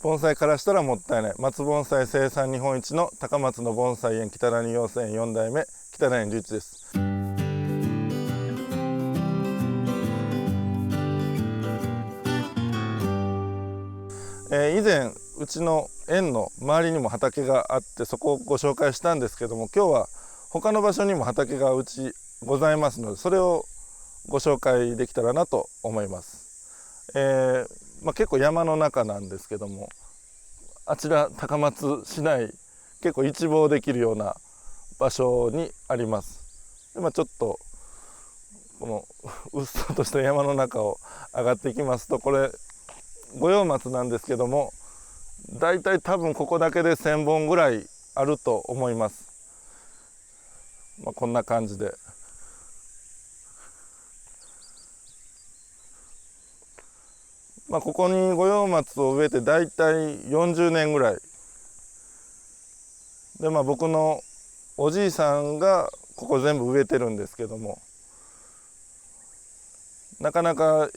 盆栽からしたらもったいない松盆栽生産日本一の高松の盆栽園北谷養成園4代目北谷隆一です。以前うちの園の周りにも畑があってそこをご紹介したんですけども、今日は他の場所にも畑がうちございますので、それをご紹介できたらなと思います。結構山の中なんですけども、あちら高松市内結構一望できるような場所にあります。で、ちょっとこのうっそうとした山の中を上がっていきますと、これ五葉松なんですけども、だいたい多分ここだけで1000本ぐらいあると思います。こんな感じで、ここに五葉松を植えてだいたい40年ぐらいで、僕のおじいさんがここ全部植えてるんですけども、なかなか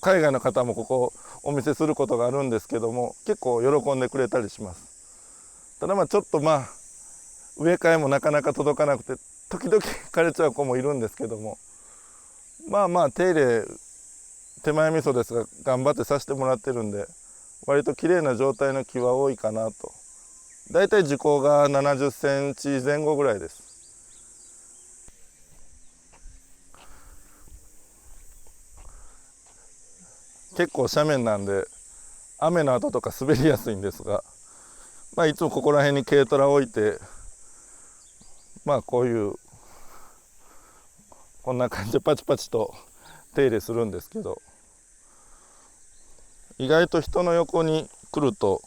海外の方もここお見せすることがあるんですけども、結構喜んでくれたりします。ただちょっと植え替えもなかなか届かなくて時々枯れちゃう子もいるんですけども、手入れ手前味噌ですが頑張ってさせてもらってるんで、割と綺麗な状態の木は多いかなと。だいたい樹高が70センチ前後ぐらいです。結構斜面なんで雨の後とか滑りやすいんですが、いつもここら辺に軽トラ置いて、こういうこんな感じでパチパチと手入れするんですけど、意外と人の横に来ると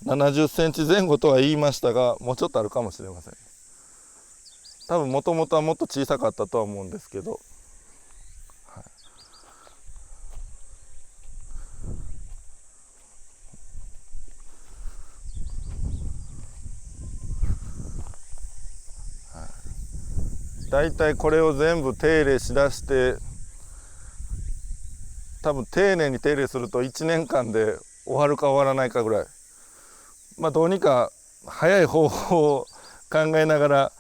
70センチ前後とは言いましたが、もうちょっとあるかもしれません。多分もともとはもっと小さかったとは思うんですけど、だいたいこれを全部手入れしだして、多分丁寧に手入れすると1年間で終わるか終わらないかぐらい、どうにか早い方法を考えながら、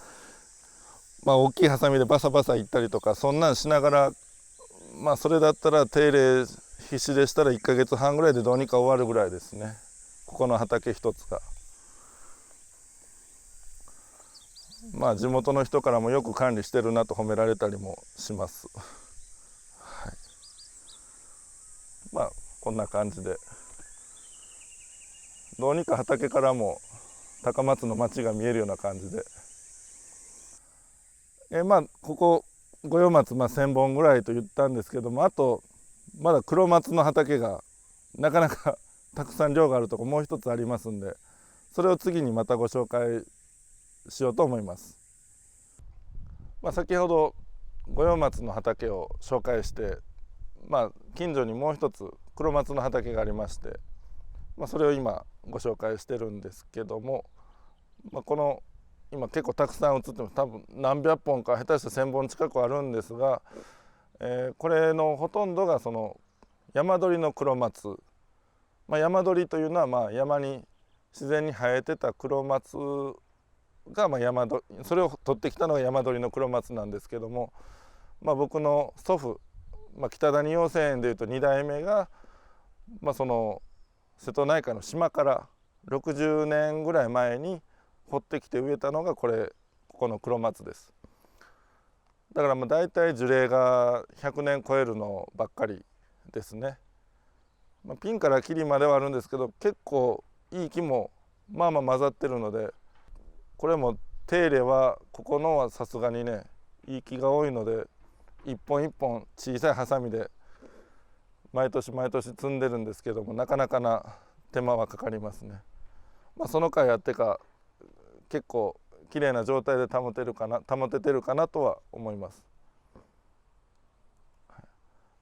大きいハサミでバサバサいったりとかそんなんしながら、それだったら手入れ必死でしたら1ヶ月半ぐらいでどうにか終わるぐらいですね。ここの畑一つが地元の人からもよく管理してるなと褒められたりもします。こんな感じでどうにか畑からも高松の町が見えるような感じで、ここ五葉松1000本ぐらいと言ったんですけども、あとまだ黒松の畑がなかなかたくさん量があるとこもう一つありますんで、それを次にまたご紹介しようと思います。先ほど五葉松の畑を紹介して、近所にもう一つ黒松の畑がありまして、それを今ご紹介してるんですけども、この今結構たくさん映ってます。多分何百本か下手したら1000本近くあるんですが、これのほとんどがその山鳥の黒松、山鳥というのは山に自然に生えてた黒松が山鳥、それを取ってきたのが山鳥の黒松なんですけども、僕の祖父、北谷養成園でいうと2代目が、その瀬戸内海の島から60年ぐらい前に掘ってきて植えたのがここの黒松です。だからだいたい樹齢が100年超えるのばっかりですね。ピンからキリまではあるんですけど、結構いい木も混ざってるので、これも手入れはここのはさすがにねいい木が多いので、一本一本小さいハサミで毎年毎年摘んでるんですけども、なかなかな手間はかかりますね。その回あってか結構綺麗な状態で保ててるかなとは思います。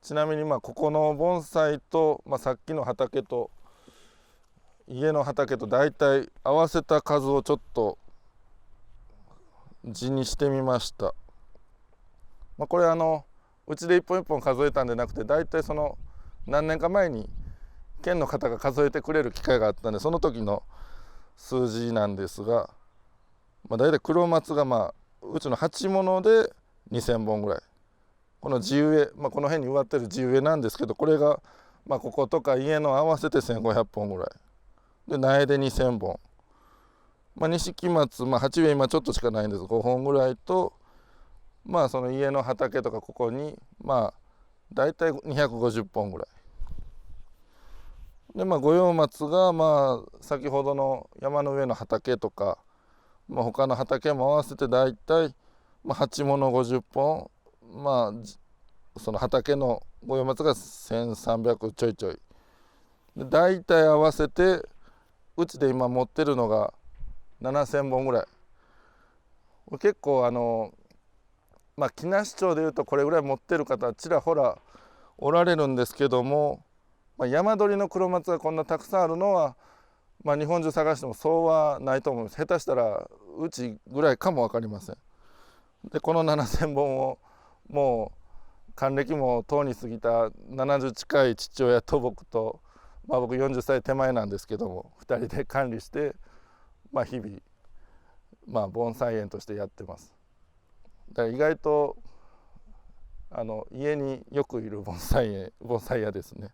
ちなみにここの盆栽と、さっきの畑と家の畑とだいたい合わせた数をちょっと字にしてみました。これうちで一本一本数えたんでなくて、だいたいその何年か前に県の方が数えてくれる機会があったんで、その時の数字なんですが、大体黒松がうちの鉢物で2000本ぐらい、この地植え、この辺に植わってる地植えなんですけど、これがこことか家の合わせて1500本ぐらいで、苗で2000本、錦松、鉢植え今ちょっとしかないんです、5本ぐらいと、その家の畑とかここに大体250本ぐらいで、五葉松が先ほどの山の上の畑とか、他の畑も合わせて大体鉢物50本、その畑の五葉松が1300ちょいちょいで、大体合わせてうちで今持ってるのが7000本ぐらい。結構木梨町でいうとこれぐらい持ってる方ちらほらおられるんですけども、山鳥の黒松がこんなたくさんあるのは、日本中探してもそうはないと思います。下手したらうちぐらいかも分かりません。でこの7000本をもう還暦もとうに過ぎた70近い父親と僕と、僕40歳手前なんですけども、2人で管理して、日々盆栽園としてやってます。だから意外と家によくいる盆栽屋ですね。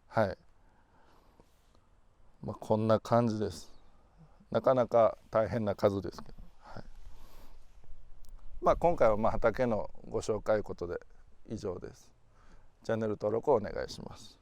はい。こんな感じです。なかなか大変な数ですけど、はい。今回は畑のご紹介ことで以上です。チャンネル登録をお願いします。